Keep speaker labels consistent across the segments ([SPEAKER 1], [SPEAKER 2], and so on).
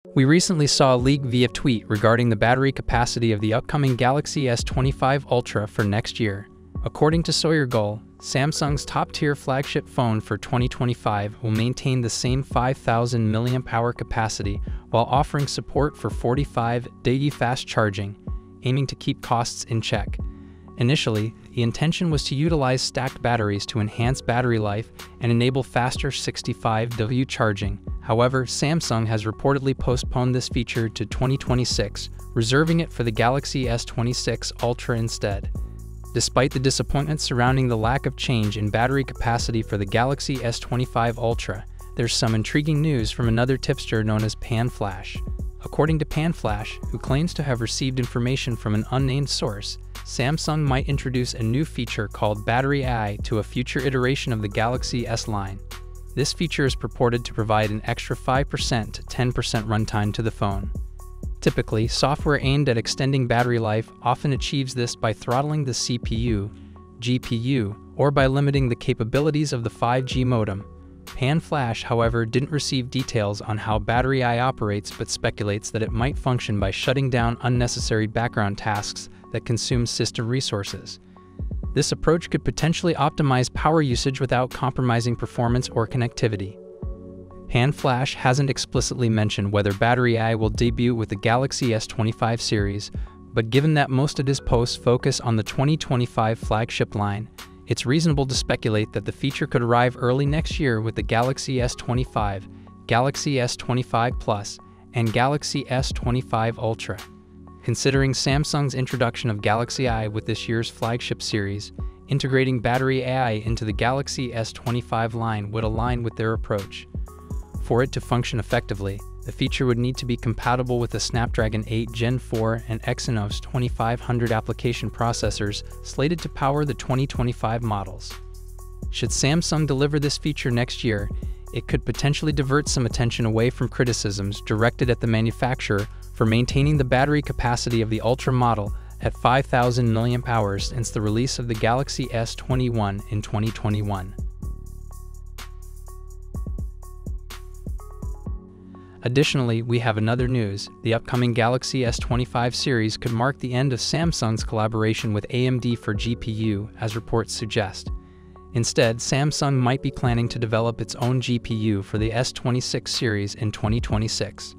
[SPEAKER 1] We recently saw a leak via tweet regarding the battery capacity of the upcoming Galaxy S25 Ultra for next year. According to SoyerGull, Samsung's top-tier flagship phone for 2025 will maintain the same 5,000 mAh capacity while offering support for 45-day fast charging, aiming to keep costs in check. Initially, the intention was to utilize stacked batteries to enhance battery life and enable faster 65W charging. However, Samsung has reportedly postponed this feature to 2026, reserving it for the Galaxy S26 Ultra instead. Despite the disappointment surrounding the lack of change in battery capacity for the Galaxy S25 Ultra, there's some intriguing news from another tipster known as PanFlash. According to PanFlash, who claims to have received information from an unnamed source, Samsung might introduce a new feature called Battery AI to a future iteration of the Galaxy S line. This feature is purported to provide an extra 5% to 10% runtime to the phone. Typically, software aimed at extending battery life often achieves this by throttling the CPU, GPU, or by limiting the capabilities of the 5G modem. PanFlash, however, didn't receive details on how Battery AI operates but speculates that it might function by shutting down unnecessary background tasks that consume system resources. This approach could potentially optimize power usage without compromising performance or connectivity. PanFlash hasn't explicitly mentioned whether Battery AI will debut with the Galaxy S25 series, but given that most of his posts focus on the 2025 flagship line, it's reasonable to speculate that the feature could arrive early next year with the Galaxy S25, Galaxy S25 Plus, and Galaxy S25 Ultra. Considering Samsung's introduction of Galaxy AI with this year's flagship series, integrating Battery AI into the Galaxy S25 line would align with their approach. For it to function effectively, the feature would need to be compatible with the Snapdragon 8 Gen 4 and Exynos 2500 application processors slated to power the 2025 models. Should Samsung deliver this feature next year, it could potentially divert some attention away from criticisms directed at the manufacturer for maintaining the battery capacity of the Ultra model at 5,000 mAh since the release of the Galaxy S21 in 2021. Additionally, we have another news. The upcoming Galaxy S25 series could mark the end of Samsung's collaboration with AMD for GPU, as reports suggest. Instead, Samsung might be planning to develop its own GPU for the S26 series in 2026.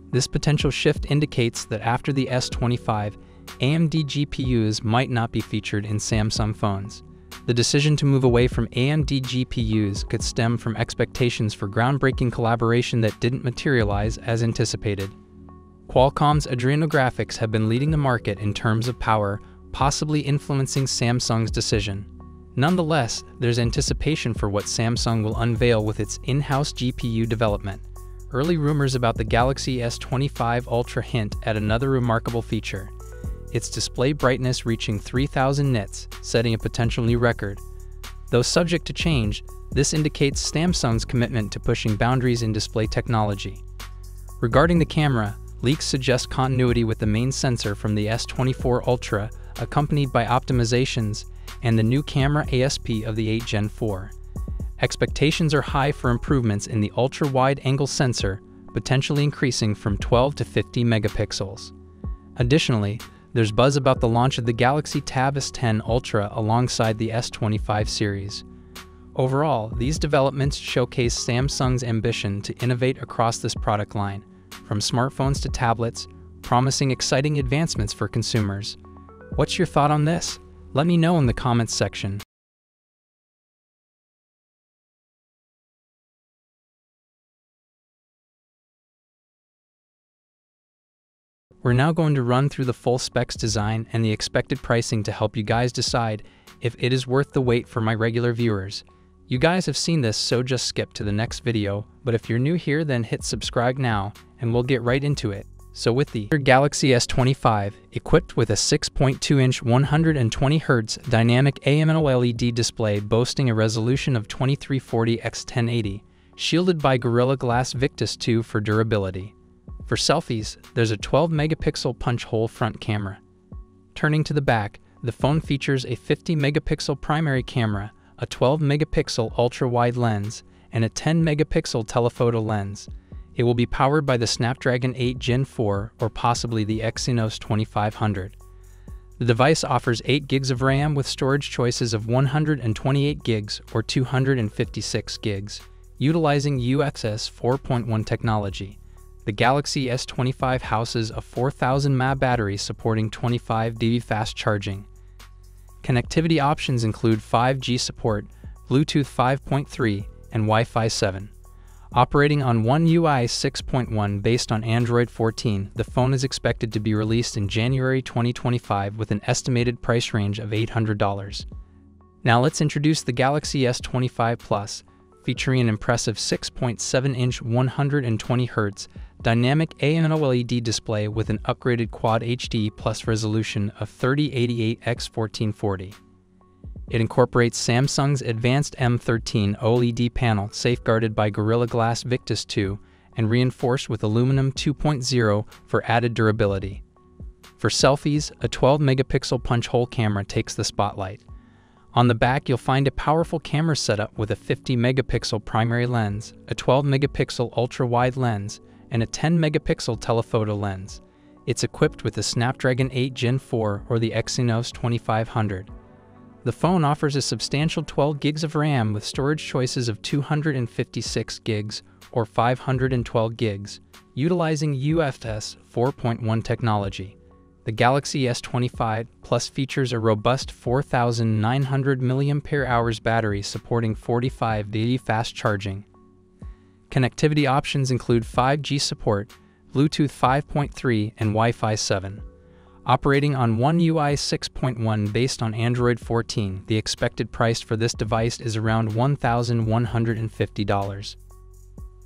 [SPEAKER 1] This potential shift indicates that after the S25, AMD GPUs might not be featured in Samsung phones. The decision to move away from AMD GPUs could stem from expectations for groundbreaking collaboration that didn't materialize as anticipated. Qualcomm's Adreno graphics have been leading the market in terms of power, possibly influencing Samsung's decision. Nonetheless, there's anticipation for what Samsung will unveil with its in-house GPU development. Early rumors about the Galaxy S25 Ultra hint at another remarkable feature: its display brightness reaching 3000 nits, setting a potential new record. Though subject to change, this indicates Samsung's commitment to pushing boundaries in display technology. Regarding the camera, leaks suggest continuity with the main sensor from the S24 Ultra, accompanied by optimizations, and the new camera ASP of the 8 Gen 4. Expectations are high for improvements in the ultra-wide-angle sensor, potentially increasing from 12 to 50 megapixels. Additionally, there's buzz about the launch of the Galaxy Tab S10 Ultra alongside the S25 series. Overall, these developments showcase Samsung's ambition to innovate across this product line, from smartphones to tablets, promising exciting advancements for consumers. What's your thought on this? Let me know in the comments section. We're now going to run through the full specs design and the expected pricing to help you guys decide if it is worth the wait for my regular viewers. You guys have seen this, so just skip to the next video, but if you're new here, then hit subscribe now and we'll get right into it. So with the Galaxy S25, equipped with a 6.2-inch 120Hz dynamic AMOLED display boasting a resolution of 2340x1080, shielded by Gorilla Glass Victus 2 for durability. For selfies, there's a 12-megapixel punch-hole front camera. Turning to the back, the phone features a 50-megapixel primary camera, a 12-megapixel ultra-wide lens, and a 10-megapixel telephoto lens. It will be powered by the Snapdragon 8 Gen 4 or possibly the Exynos 2500. The device offers 8 GB of RAM with storage choices of 128 GB or 256 GB, utilizing UFS 4.1 technology. The Galaxy S25 houses a 4000 mAh battery supporting 25 dB fast charging. Connectivity options include 5G support, Bluetooth 5.3, and Wi-Fi 7. Operating on One UI 6.1 based on Android 14, the phone is expected to be released in January 2025 with an estimated price range of $800. Now let's introduce the Galaxy S25 Plus, featuring an impressive 6.7-inch 120Hz dynamic AMOLED display with an upgraded Quad HD Plus resolution of 3088x1440. It incorporates Samsung's advanced M13 OLED panel safeguarded by Gorilla Glass Victus 2 and reinforced with aluminum 2.0 for added durability. For selfies, a 12-megapixel punch-hole camera takes the spotlight. On the back, you'll find a powerful camera setup with a 50-megapixel primary lens, a 12-megapixel ultra-wide lens, and a 10-megapixel telephoto lens. It's equipped with the Snapdragon 8 Gen 4 or the Exynos 2500. The phone offers a substantial 12 GB of RAM with storage choices of 256 GB or 512 GB, utilizing UFS 4.1 technology. The Galaxy S25 Plus features a robust 4,900 mAh battery supporting 45 dB fast charging. Connectivity options include 5G support, Bluetooth 5.3, and Wi-Fi 7. Operating on One UI 6.1 based on Android 14, the expected price for this device is around $1,150.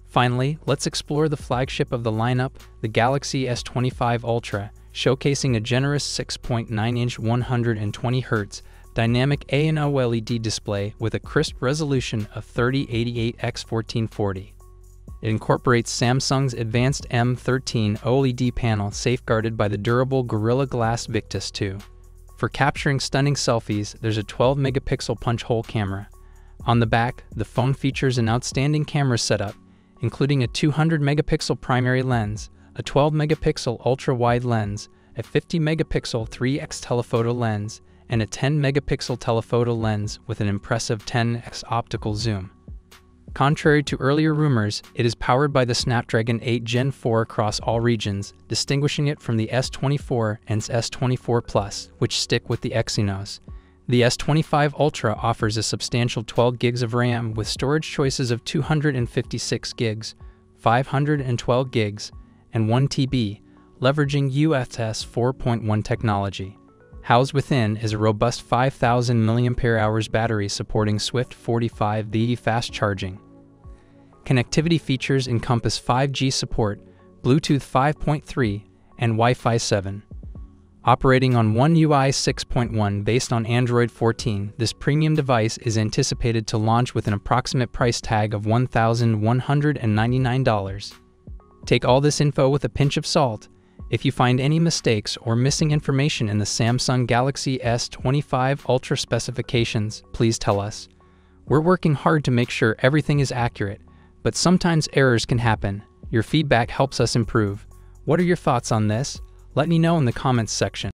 [SPEAKER 1] Finally, let's explore the flagship of the lineup, the Galaxy S25 Ultra, showcasing a generous 6.9-inch 120Hz dynamic AMOLED display with a crisp resolution of 3088x1440. It incorporates Samsung's advanced M13 OLED panel safeguarded by the durable Gorilla Glass Victus 2. For capturing stunning selfies, there's a 12-megapixel punch-hole camera. On the back, the phone features an outstanding camera setup, including a 200-megapixel primary lens, a 12-megapixel ultra-wide lens, a 50-megapixel 3x telephoto lens, and a 10-megapixel telephoto lens with an impressive 10x optical zoom. Contrary to earlier rumors, it is powered by the Snapdragon 8 Gen 4 across all regions, distinguishing it from the S24 and S24 Plus, which stick with the Exynos. The S25 Ultra offers a substantial 12 GB of RAM with storage choices of 256 GB, 512 GB, and 1 TB, leveraging UFS 4.1 technology. Housed within is a robust 5,000 mAh battery supporting swift 45 dB fast charging. Connectivity features encompass 5G support, Bluetooth 5.3, and Wi-Fi 7. Operating on One UI 6.1 based on Android 14, this premium device is anticipated to launch with an approximate price tag of $1,199. Take all this info with a pinch of salt. If you find any mistakes or missing information in the Samsung Galaxy S25 Ultra specifications, please tell us. We're working hard to make sure everything is accurate, but sometimes errors can happen. Your feedback helps us improve. What are your thoughts on this? Let me know in the comments section.